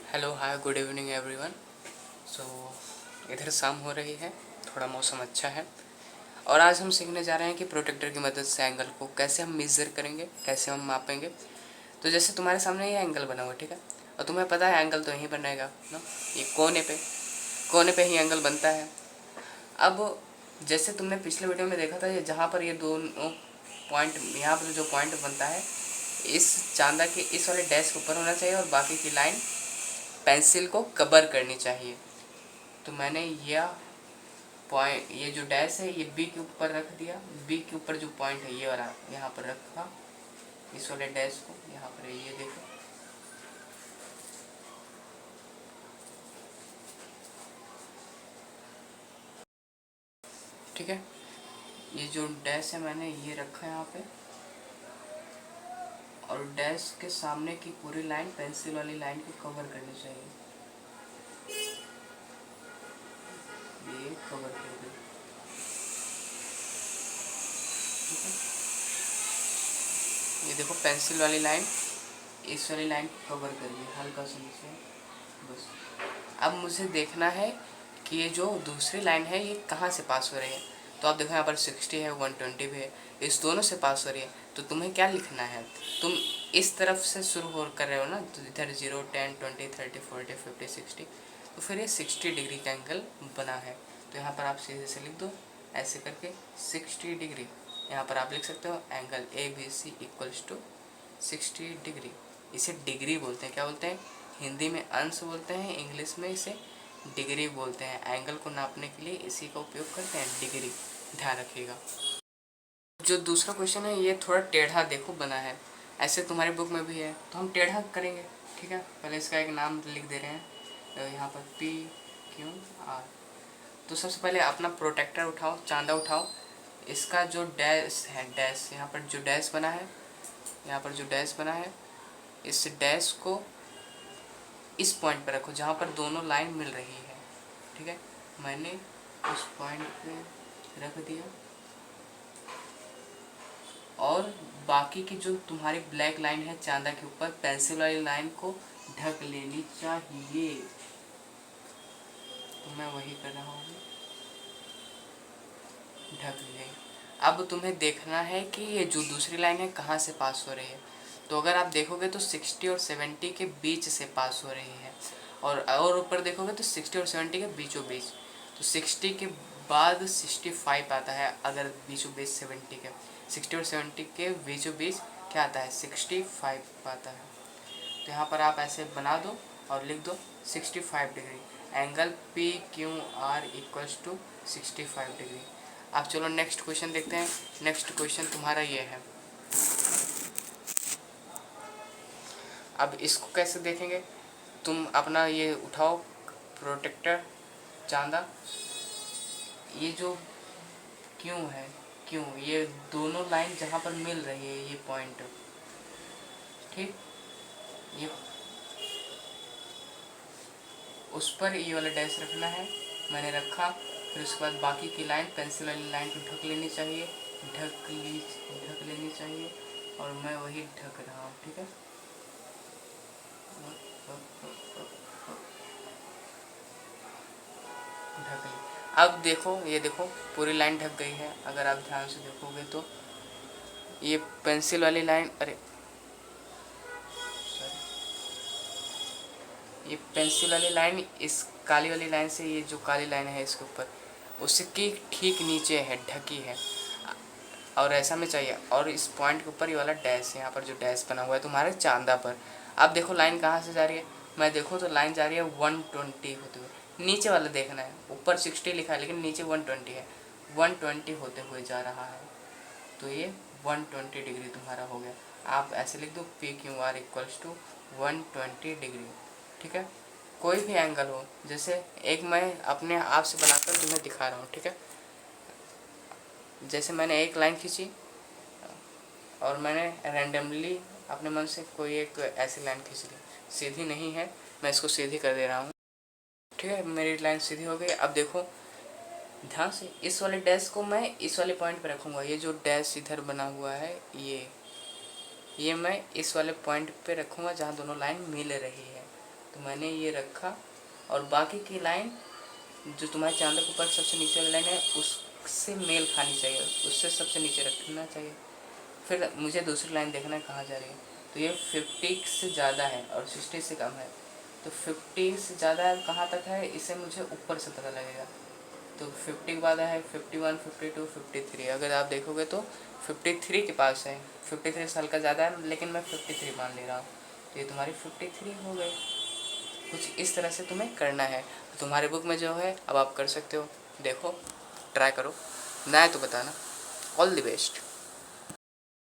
Hello hi good evening everyone. So इधर शाम हो रही है, थोड़ा मौसम अच्छा है और आज हम सीखने जा रहे हैं कि प्रोटेक्टर की मदद से एंगल को कैसे हम मेज़र करेंगे, कैसे हम मापेंगे। तो जैसे तुम्हारे सामने ये एंगल बना हुआ ठीक है, और तुम्हें पता है एंगल तो यहीं बनेगा ना, ये कोने पे ही एंगल बनता है। अब जैसे तुमने पिछले वीडियो में देखा था, ये जहाँ पर ये दोनों पॉइंट, यहाँ पर जो पॉइंट बनता है इस चांदा के इस वाले डैश के ऊपर होना चाहिए और बाकी की लाइन पेंसिल को कवर करनी चाहिए। तो मैंने यह पॉइंट, ये जो डैश है ये बी के ऊपर रख दिया, बी के ऊपर जो पॉइंट है ये वाला यहाँ पर रखा, इस वाले डैश को यहाँ पर ये देखो। ठीक है, ये जो डैश है मैंने ये रखा है यहाँ पे, और डैश के सामने की पूरी लाइन पेंसिल वाली लाइन को कवर करनी चाहिए। ये कवर कर दी, ठीक है। ये देखो पेंसिल वाली लाइन इस वाली लाइन को कवर कर दी हल्का सा नीचे, बस। अब मुझे देखना है कि ये जो दूसरी लाइन है ये कहाँ से पास हो रही है। तो आप देखो यहाँ पर 60 है, 120 भी है, इस दोनों से पास हो रही है। तो तुम्हें क्या लिखना है, तुम इस तरफ से शुरू हो कर रहे हो ना, तो इधर 0, 10, 20, 30, 40, 50, 60, तो फिर ये 60 डिग्री का एंगल बना है। तो यहाँ पर आप सीधे से लिख दो ऐसे करके 60 डिग्री। यहाँ पर आप लिख सकते हो angle ABC equals to 60 degree. इसे डिग्री बोलते हैं, क्या बोलते हैं, हिंदी में अंश बोलते हैं, इंग्लिश में इसे डिग्री बोलते हैं। एंगल को नापने के लिए इसी का उपयोग करते हैं, डिग्री, ध्यान रखिएगा। जो दूसरा क्वेश्चन है ये थोड़ा टेढ़ा देखो बना है, ऐसे तुम्हारी बुक में भी है, तो हम टेढ़ा करेंगे। ठीक है, पहले इसका एक नाम लिख दे रहे हैं यहाँ पर PQR। तो सबसे पहले अपना प्रोटेक्टर उठाओ, चांदा उठाओ, इसका जो डैश है, डैश यहाँ पर जो डैश बना है, यहाँ पर जो डैश बना है, इस डैश को इस पॉइंट पर रखो जहाँ पर दोनों लाइन मिल रही है। ठीक है, मैंने उस पॉइंट पे रख दिया और बाकी की जो तुम्हारी ब्लैक लाइन है चांदा के ऊपर, पेंसिल वाली लाइन को ढक लेनी चाहिए। तो मैं वही कर रहा हूँ, ढक ले। अब तुम्हें देखना है कि ये जो दूसरी लाइन है कहाँ से पास हो रही है। तो अगर आप देखोगे तो 60 और 70 के बीच से पास हो रही है, और ऊपर देखोगे तो 60 और 70 के बीचों बीच। तो 60 के बाद 65 आता है, अगर बीचों बीच 70 के, 60 और 70 के बीचों बीच क्या आता है, 65 आता है। तो यहाँ पर आप ऐसे बना दो और लिख दो 65 degree, angle PQR equals to 65 degree. अब चलो नेक्स्ट क्वेश्चन देखते हैं। नेक्स्ट क्वेश्चन तुम्हारा ये है। अब इसको कैसे देखेंगे, तुम अपना ये उठाओ प्रोटेक्टर, चांदा, ये जो क्यों है, क्यों, ये दोनों लाइन जहाँ पर मिल रही है ये पॉइंट, ठीक, ये उस पर ये वाला डैश रखना है, मैंने रखा। फिर उसके बाद बाकी की लाइन पेंसिल वाली लाइन को ढक लेनी चाहिए, ढक लेनी चाहिए, और मैं वही ढक रहा हूँ। ठीक है, ढक ली। अब देखो, ये देखो पूरी लाइन ढक गई है। अगर आप ध्यान से देखोगे तो ये पेंसिल वाली लाइन, अरे ये पेंसिल वाली लाइन इस काली वाली लाइन से, ये जो काली लाइन है इसके ऊपर, उसके ठीक नीचे है, ढकी है, और ऐसा में चाहिए। और इस पॉइंट के ऊपर ये वाला डैश, यहाँ पर जो डैश बना हुआ है तुम्हारे चांदा पर। अब देखो लाइन कहाँ से जा रही है, मैं देखो तो लाइन जा रही है 120 होते हुए। नीचे वाला देखना है, ऊपर 60 लिखा है लेकिन नीचे 120 है, 120 होते हुए जा रहा है। तो ये 120 डिग्री तुम्हारा हो गया। आप ऐसे लिख दो PQR इक्वल्स टू 120 डिग्री। ठीक है, कोई भी एंगल हो, जैसे एक मैं अपने आप से बनाकर तुम्हें दिखा रहा हूँ। ठीक है, जैसे मैंने एक लाइन खींची और मैंने रैंडमली अपने मन से कोई एक ऐसी लाइन खींच ली, सीधी नहीं है, मैं इसको सीधी कर दे रहा हूँ। ठीक है, मेरी लाइन सीधी हो गई। अब देखो ध्यान से, इस वाले डैश को मैं इस वाले पॉइंट पे रखूँगा, ये जो डैश इधर बना हुआ है ये मैं इस वाले पॉइंट पे रखूँगा जहाँ दोनों लाइन मिल रही है। तो मैंने ये रखा, और बाकी की लाइन जो तुम्हारे चांदा के ऊपर सबसे नीचे वाली लाइन है उससे मेल खानी चाहिए, उससे सबसे नीचे रखना चाहिए। फिर मुझे दूसरी लाइन देखना है कहाँ जा रही है। तो ये 50 से ज़्यादा है और 60 से कम है। तो 50 से ज़्यादा कहाँ तक है इसे मुझे ऊपर से पता लगेगा। तो 50 के बाद है 51, 52, 53। अगर आप देखोगे तो 53 के पास है। 53 साल का ज़्यादा है लेकिन मैं 53 मान ले रहा हूँ। तो ये तुम्हारी 53 हो गई। कुछ इस तरह से तुम्हें करना है। तो तुम्हारे बुक में जो है अब आप कर सकते हो। देखो, ट्राई करो, ना है तो बताना। All the best.